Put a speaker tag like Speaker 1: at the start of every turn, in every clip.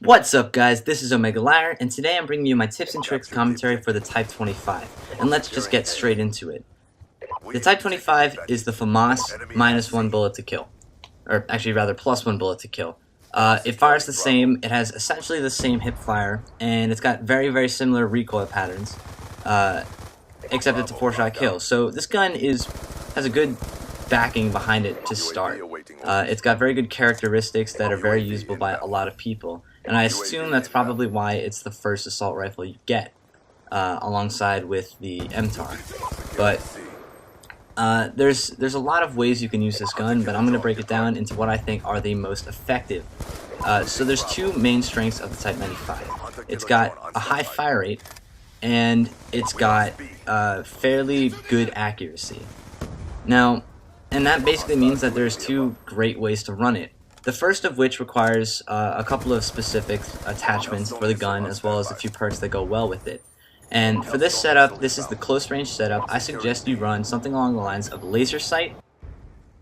Speaker 1: What's up, guys? This is OmegaLiar, and today I'm bringing you my tips and tricks commentary for the Type 25. And let's just get straight into it. The Type 25 is the FAMAS -1 bullet to kill. Or actually, rather, +1 bullet to kill. It fires the same, it has essentially the same hip fire, and it's got very, very similar recoil patterns, except it's a 4-shot kill. So this gun has a good backing behind it to start. It's got very good characteristics that are very usable by a lot of people. And I assume that's probably why it's the first assault rifle you get, alongside with the MTAR. But there's a lot of ways you can use this gun, but I'm going to break it down into what I think are the most effective. So there's two main strengths of the Type 95. It's got a high fire rate, and it's got fairly good accuracy. Now, and that basically means that there's two great ways to run it. The first of which requires a couple of specific attachments for the gun, as well as a few perks that go well with it. And for this setup, this is the close range setup, I suggest you run something along the lines of laser sight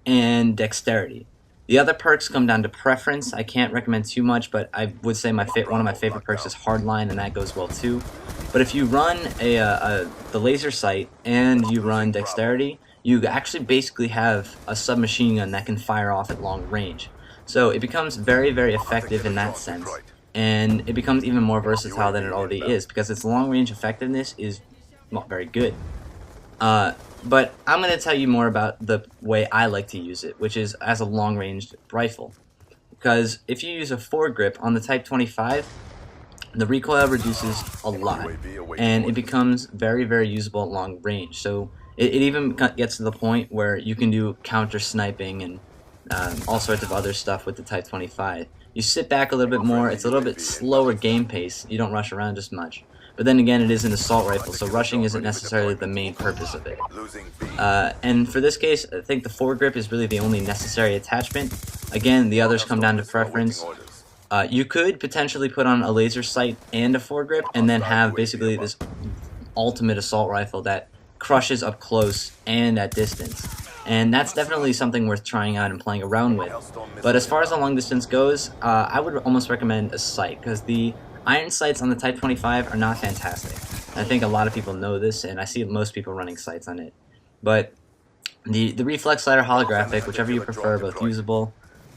Speaker 1: and dexterity. The other perks come down to preference. I can't recommend too much, but I would say one of my favorite perks is hardline, and that goes well too. But if you run the laser sight and you run dexterity, you actually basically have a submachine gun that can fire off at long range. So it becomes very, very effective in that sense, and it becomes even more versatile than it already is, because its long-range effectiveness is not very good. But I'm going to tell you more about the way I like to use it, which is as a long-range rifle. Because if you use a foregrip on the Type 25, the recoil reduces a lot, and it becomes very, very usable at long range. So it even gets to the point where you can do counter-sniping and all sorts of other stuff with the Type 25. You sit back a little bit more, it's a little bit slower game pace, you don't rush around as much. But then again, it is an assault rifle, so rushing isn't necessarily the main purpose of it. And for this case, I think the foregrip is really the only necessary attachment. Again, the others come down to preference. You could potentially put on a laser sight and a foregrip, and then have basically this ultimate assault rifle that crushes up close and at distance. And that's definitely something worth trying out and playing around with. But as far as the long distance goes, I would almost recommend a sight, because the iron sights on the Type 25 are not fantastic. I think a lot of people know this, and I see most people running sights on it. But the reflex sight or holographic, whichever you prefer, both usable.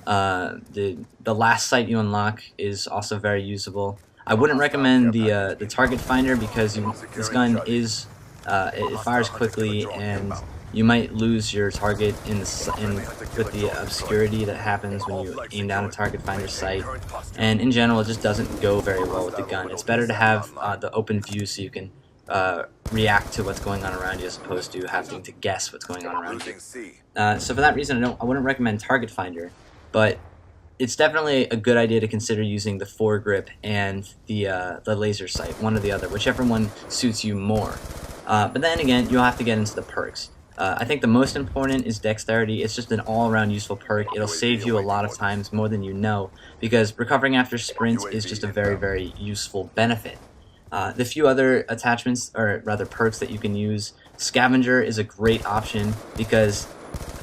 Speaker 1: The last sight you unlock is also very usable. I wouldn't recommend the target finder, because this gun it fires quickly, and you might lose your target with the obscurity that happens when you aim down a target finder's sight. And in general, it just doesn't go very well with the gun. It's better to have the open view, so you can react to what's going on around you, as opposed to having to guess what's going on around you. So for that reason, I wouldn't recommend target finder, but it's definitely a good idea to consider using the foregrip and the laser sight, one or the other, whichever one suits you more. But then again, you'll have to get into the perks. I think the most important is dexterity. It's just an all-around useful perk. It'll save you a lot of times, more than you know, because recovering after sprints is just a very, very useful benefit. The few other attachments, or rather perks, that you can use, Scavenger is a great option, because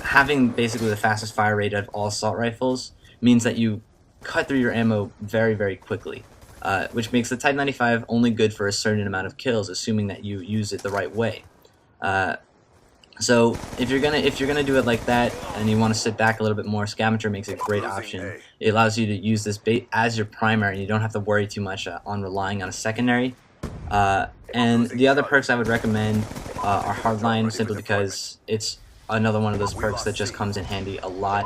Speaker 1: having basically the fastest fire rate of all assault rifles means that you cut through your ammo very, very quickly, which makes the Type 95 only good for a certain amount of kills, assuming that you use it the right way. So if you're gonna do it like that, and you want to sit back a little bit more, Scavenger makes a great option. It allows you to use this bait as your primary, and you don't have to worry too much on relying on a secondary. And the other perks I would recommend are hardline, simply because it's another one of those perks that just comes in handy a lot.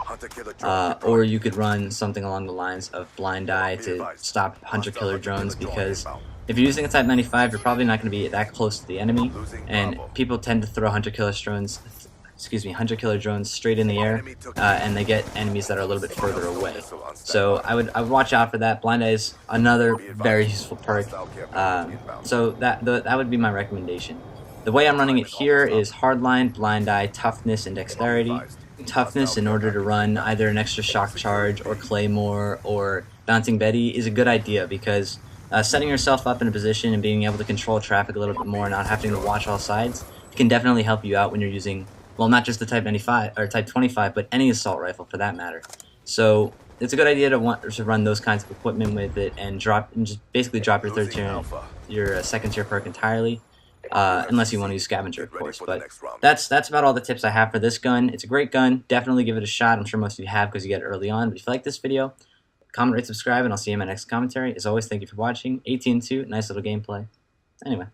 Speaker 1: Or you could run something along the lines of blind eye to stop hunter-killer drones, because if you're using a Type 95, you're probably not going to be that close to the enemy, and people tend to throw hunter-killer drones straight in the air, and they get enemies that are a little bit further away. So I would watch out for that. Blind eye is another very useful perk. So that would be my recommendation. The way I'm running it here is hardline, blind eye, toughness, and dexterity. Toughness, in order to run either an extra shock charge or claymore or bouncing Betty, is a good idea, because setting yourself up in a position and being able to control traffic a little bit more, not having to watch all sides, can definitely help you out when you're using, well, not just the Type 95 or Type 25, but any assault rifle for that matter. So it's a good idea to want to run those kinds of equipment with it and just basically drop your third tier, your second tier perk entirely, unless you want to use scavenger, of course. But that's about all the tips I have for this gun. It's a great gun. Definitely give it a shot. I'm sure most of you have because you get it early on. But if you like this video, comment, rate, subscribe, and I'll see you in my next commentary. As always, thank you for watching. 18-2, nice little gameplay. Anyway.